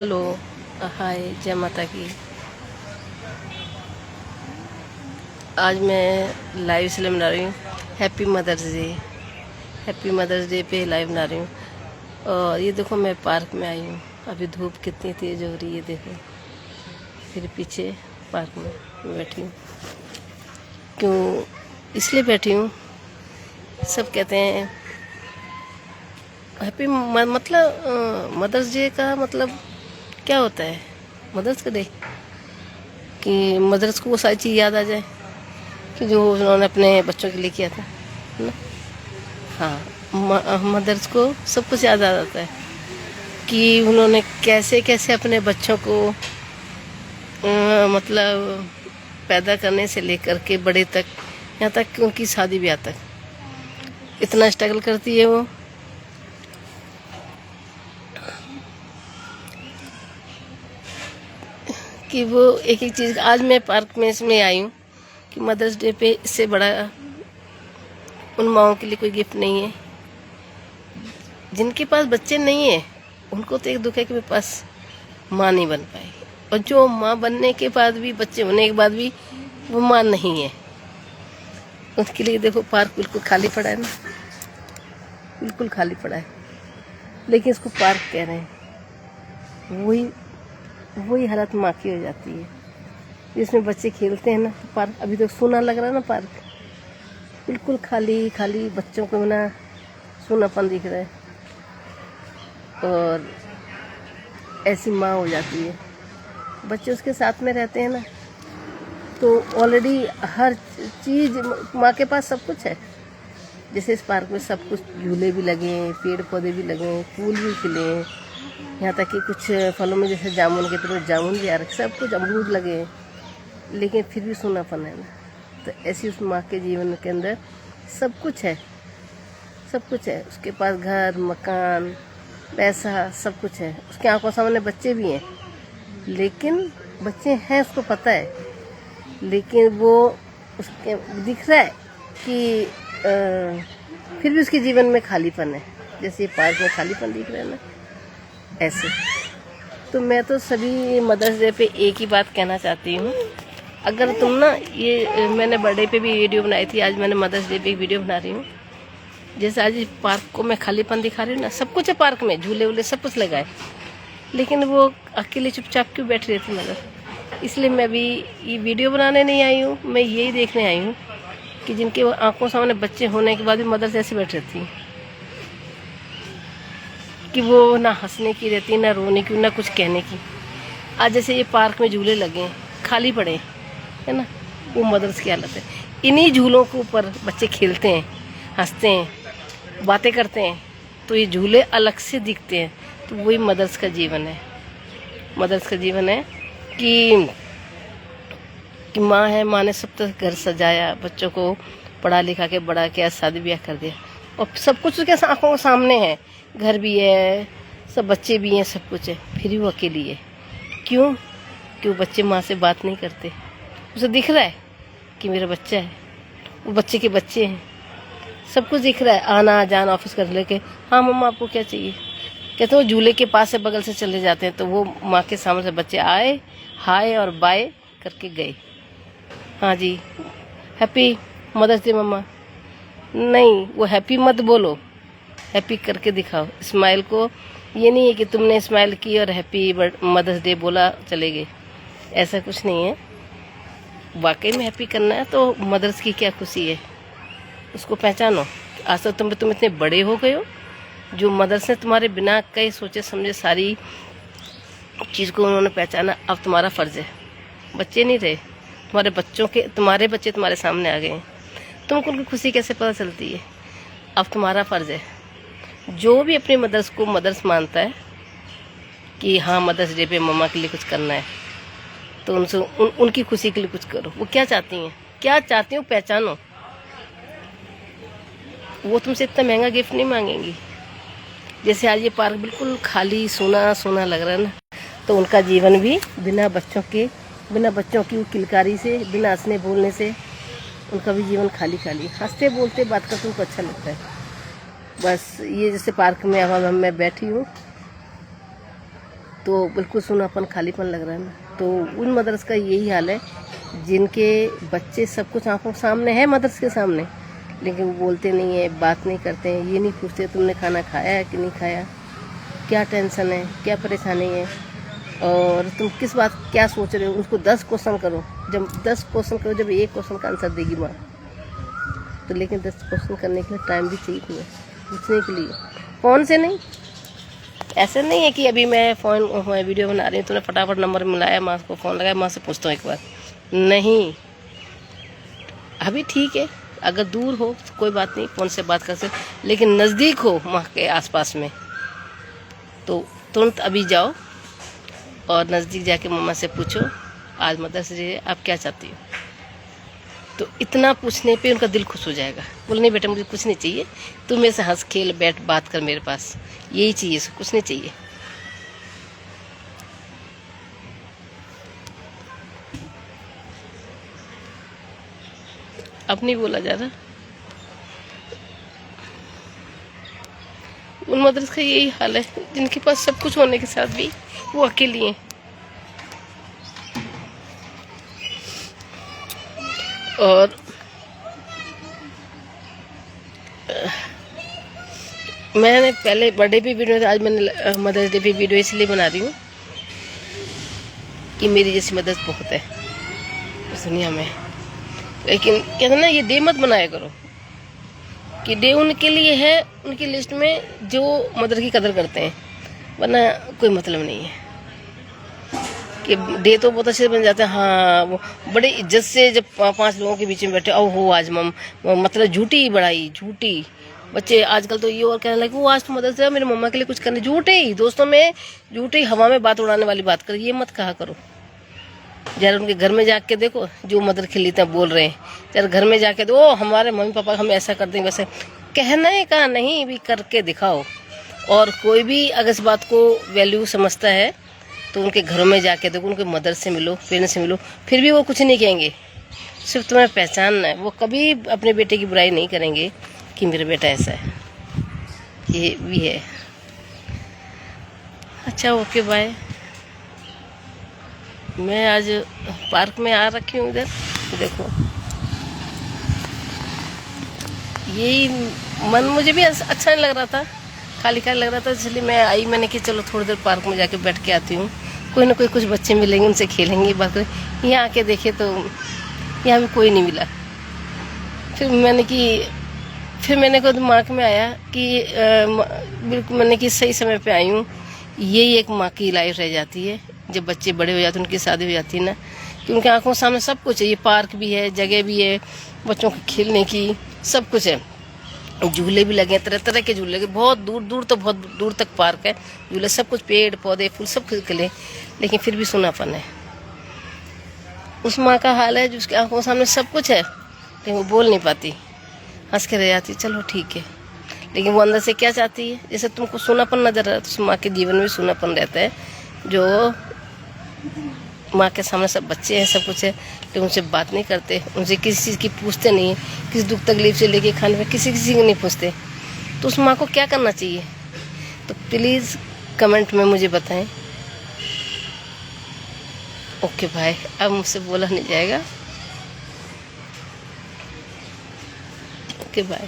Hello, हाय, जय माता की। आज मैं लाइव इसलिए बना रही हूँ, happy mother's day. Happy mother's day पे लाइव बना रही हूँ। और ये देखो, मैं पार्क में आई हूँ। अभी धूप कितनी तेज हो रही है, देखो। फिर पीछे पार्क में बैठी हूँ। क्यों इसलिए बैठी हूँ, सब कहते हैं हैप्पी मतलब मदर्स डे का मतलब क्या होता है। मदर्स का डे कि मदर्स को वो सारी चीज़ याद आ जाए कि जो उन्होंने अपने बच्चों के लिए किया था, है ना। हाँ, मदर्स को सब कुछ याद आ जाता है कि उन्होंने कैसे कैसे अपने बच्चों को मतलब पैदा करने से लेकर के बड़े तक, यहाँ तक कि उनकी शादी ब्याह तक इतना स्ट्रगल करती है वो। कि वो एक एक चीज़, आज मैं पार्क में इसमें आई हूँ कि मदर्स डे पे इससे बड़ा उन माओं के लिए कोई गिफ्ट नहीं है। जिनके पास बच्चे नहीं है उनको तो एक दुख है कि मेरे पास माँ नहीं बन पाई, और जो माँ बनने के बाद भी, बच्चे होने के बाद भी वो माँ नहीं है, उसके लिए देखो पार्क बिल्कुल खाली पड़ा है ना, बिल्कुल खाली पड़ा है। लेकिन इसको पार्क कह रहे हैं। वही वही हालत माँ की हो जाती है, जिसमें बच्चे खेलते हैं ना। तो पार्क अभी तो सूना लग रहा है ना, पार्क बिल्कुल खाली खाली, बच्चों को ना सूनापन दिख रहा है। और ऐसी माँ हो जाती है, बच्चे उसके साथ में रहते हैं ना, तो ऑलरेडी हर चीज़ माँ के पास सब कुछ है। जैसे इस पार्क में सब कुछ, झूले भी लगे हैं, पेड़ पौधे भी लगे हैं, फूल भी खिले हैं, यहाँ तक कि कुछ फलों में जैसे जामुन के पेड़, जामुन भी आ रखे, सब कुछ, अमरूद लगे हैं। लेकिन फिर भी सूनापन है ना। तो ऐसी उस माँ के जीवन के अंदर सब कुछ है, सब कुछ है। उसके पास घर, मकान, पैसा, सब कुछ है। उसके आंखों सामने बच्चे भी हैं, लेकिन बच्चे हैं उसको पता है, लेकिन वो उसके दिख रहा है कि फिर भी उसके जीवन में खालीपन है। जैसे ये पार्क में खालीपन दिख रहा है ना, ऐसे। तो मैं तो सभी मदर्स डे पे एक ही बात कहना चाहती हूँ, अगर तुम ना, ये मैंने बर्थडे पे भी वीडियो बनाई थी, आज मैंने मदर्स डे पे एक वीडियो बना रही हूँ। जैसे आज पार्क को मैं खालीपन दिखा रही हूँ ना, सब कुछ है पार्क में, झूले वूले सब कुछ लगा है, लेकिन वो अकेले चुपचाप क्यों बैठ रही थी मदर। इसलिए मैं भी ये वीडियो बनाने नहीं आई हूँ, मैं यही देखने आई हूँ कि जिनके आंखों सामने बच्चे होने के बाद भी मदर ऐसे बैठ रहती हैं कि वो ना हंसने की रहती, ना रोने की, ना कुछ कहने की। आज जैसे ये पार्क में झूले लगे हैं, खाली पड़े है ना, वो मदर्स की हालत है। इन्हीं झूलों के ऊपर बच्चे खेलते हैं, हंसते हैं, बातें करते हैं, तो ये झूले अलग से दिखते हैं। तो वही मदर्स का जीवन है। मदर्स का जीवन है कि माँ है, माँ ने सब तक घर सजाया, बच्चों को पढ़ा लिखा के बड़ा किया, शादी ब्याह कर दिया, और सब कुछ उसके आंखों के सामने है। घर भी है, सब बच्चे भी हैं, सब कुछ है, फिर भी वो अकेली है। क्यों? क्यों? बच्चे माँ से बात नहीं करते। उसे दिख रहा है कि मेरा बच्चा है, वो बच्चे के बच्चे हैं, सब कुछ दिख रहा है, आना जाना ऑफिस कर लेके, हाँ मम्मा आपको क्या चाहिए, कहते वो झूले के पास से बगल से चले जाते हैं। तो वो माँ के सामने से बच्चे आए, हाय और बाय करके गए। हाँ जी, हैप्पी मदर्स डे मम्मा। नहीं, वो हैप्पी मत बोलो, हैप्पी करके दिखाओ स्माइल को। ये नहीं है कि तुमने स्माइल की और हैप्पी मदर्स डे बोला चले गए, ऐसा कुछ नहीं है। वाकई में हैप्पी करना है तो मदर्स की क्या खुशी है, उसको पहचानो। आज तक तुम इतने बड़े हो गए हो, जो मदर्स ने तुम्हारे बिना कई सोचे समझे सारी चीज़ को उन्होंने पहचाना। अब तुम्हारा फ़र्ज़ है, बच्चे नहीं रहे, तुम्हारे बच्चे तुम्हारे सामने आ गए हैं, तुमको उनकी खुशी कैसे पता चलती है। अब तुम्हारा फ़र्ज़ है, जो भी अपनी मदर्स को मदर्स मानता है कि हाँ मदर्स डे पे मम्मा के लिए कुछ करना है, तो उनसे उनकी खुशी के लिए कुछ करो। वो क्या चाहती हैं, क्या चाहती हो पहचानो। वो तुमसे इतना महंगा गिफ्ट नहीं मांगेंगी। जैसे आज ये पार्क बिल्कुल खाली सूना सूना लग रहा है ना, तो उनका जीवन भी बिना बच्चों की वो किलकारी से, बिना हंसने बोलने से, उनका भी जीवन खाली खाली। हंसते बोलते बात करते उनको अच्छा लगता है। बस ये जैसे पार्क में अब मैं बैठी हूँ, तो बिल्कुल सुनापन खालीपन लग रहा है ना। तो उन मदर्स का यही हाल है जिनके बच्चे सब कुछ आंखों के सामने है, मदर्स के सामने, लेकिन वो बोलते नहीं है, बात नहीं करते हैं, ये नहीं पूछते तुमने खाना खाया है कि नहीं खाया, क्या टेंशन है, क्या परेशानी है, और तुम किस बात क्या सोच रहे हो। उसको 10 क्वेश्चन करो, जब 10 क्वेश्चन करो, जब एक क्वेश्चन का आंसर देगी माँ तो, लेकिन 10 क्वेश्चन करने के लिए टाइम भी चाहिए तुम्हें पूछने के लिए। फ़ोन से नहीं, ऐसा नहीं है कि अभी मैं वीडियो बना रही हूँ, तूने फटाफट नंबर मिलाया, माँ को फ़ोन लगाया, माँ से पूछता हूँ एक बार, नहीं। अभी ठीक है, अगर दूर हो तो कोई बात नहीं, फ़ोन से बात कर सकते, लेकिन नज़दीक हो माँ के आसपास में तो तुरंत अभी जाओ और नज़दीक जाके मम्मा से पूछो आज मदर्स डे है, आप क्या चाहती हो। तो इतना पूछने पे उनका दिल खुश हो जाएगा। बोले नहीं बेटा मुझे कुछ नहीं चाहिए, तू मेरे से हंस खेल बैठ बात कर मेरे पास, यही चाहिए, कुछ नहीं चाहिए। अब नहीं बोला जा रहा। उन मदर्स का यही हाल है जिनके पास सब कुछ होने के साथ भी वो अकेली हैं। और मैंने पहले बर्थडे पे वीडियो, आज मैंने मदर्स डे पे वीडियो इसलिए बना रही हूँ कि मेरी जैसी मदर्स बहुत है इस दुनिया में। लेकिन कहते ना, ये डे मत बनाया करो कि डे उनके लिए है, उनकी लिस्ट में जो मदर की कदर करते हैं, वरना कोई मतलब नहीं है। कि डे तो बहुत अच्छे से बन जाते हैं, हाँ वो बड़े इज्जत से जब 5 लोगों के बीच में बैठे, ओ हो आज मतलब झूठी बड़ाई, झूठी बच्चे आजकल तो ये और कहने लगे वो आज तो मदर से मेरी मम्मा के लिए कुछ करने, झूठे ही दोस्तों में, झूठे हवा में बात उड़ाने वाली बात कर, ये मत कहा करो। जरा उनके घर में जाके देखो, जो मदर खिलीता बोल रहे हैं, जरा घर में जाके दो, हमारे मम्मी पापा हम ऐसा करते हैं वैसे, कहने का नहीं, भी करके दिखाओ। और कोई भी अगर इस बात को वैल्यू समझता है तो उनके घरों में जाके देखो, उनके मदर से मिलो, पेरेंट्स से मिलो, फिर भी वो कुछ नहीं कहेंगे, सिर्फ तुम्हें पहचानना है। वो कभी अपने बेटे की बुराई नहीं करेंगे कि मेरा बेटा ऐसा है, ये भी है। अच्छा ओके बाय। मैं आज पार्क में आ रखी हूँ इधर, देखो यही मन मुझे भी अच्छा नहीं लग रहा था, खाली खाली लग रहा था, इसलिए मैं आई। मैंने कि चलो थोड़ी देर पार्क में जाके बैठ के आती हूँ, कोई ना कोई कुछ बच्चे मिलेंगे, उनसे खेलेंगे, बात करें। यहाँ आके देखे तो यहाँ भी कोई नहीं मिला। फिर मैंने को दिमाग में आया कि बिल्कुल मैंने कि सही समय पे आई हूँ। यही एक माँ की लाइफ रह जाती है जब बच्चे बड़े हो जाते हैं, उनकी शादी हो जाती है ना, कि उनके आंखों सामने सब कुछ है। ये पार्क भी है, जगह भी है बच्चों के खेलने की, सब कुछ है, झूले भी लगे हैं, तरह तरह के झूले लगे, बहुत दूर दूर तो बहुत दूर तक पार्क है, झूले सब कुछ, पेड़ पौधे फूल सब कुछ खिले, लेकिन फिर भी सुनापन है। उस माँ का हाल है जिसके आंखों सामने सब कुछ है, लेकिन वो बोल नहीं पाती, हंस के रह जाती, चलो ठीक है। लेकिन वो अंदर से क्या चाहती है, जैसे तुमको सूनापन नजर आ रहा है, तो उस माँ के जीवन में सूनापन रहता है। जो माँ के सामने सब बच्चे हैं, सब कुछ है, लेकिन उनसे बात नहीं करते, उनसे किसी चीज़ की पूछते नहीं, किसी दुख तकलीफ से लेके खाने में किसी को नहीं पूछते। तो उस माँ को क्या करना चाहिए, तो प्लीज़ कमेंट में मुझे बताएं। ओके भाई, अब मुझसे बोला नहीं जाएगा। Okay bye.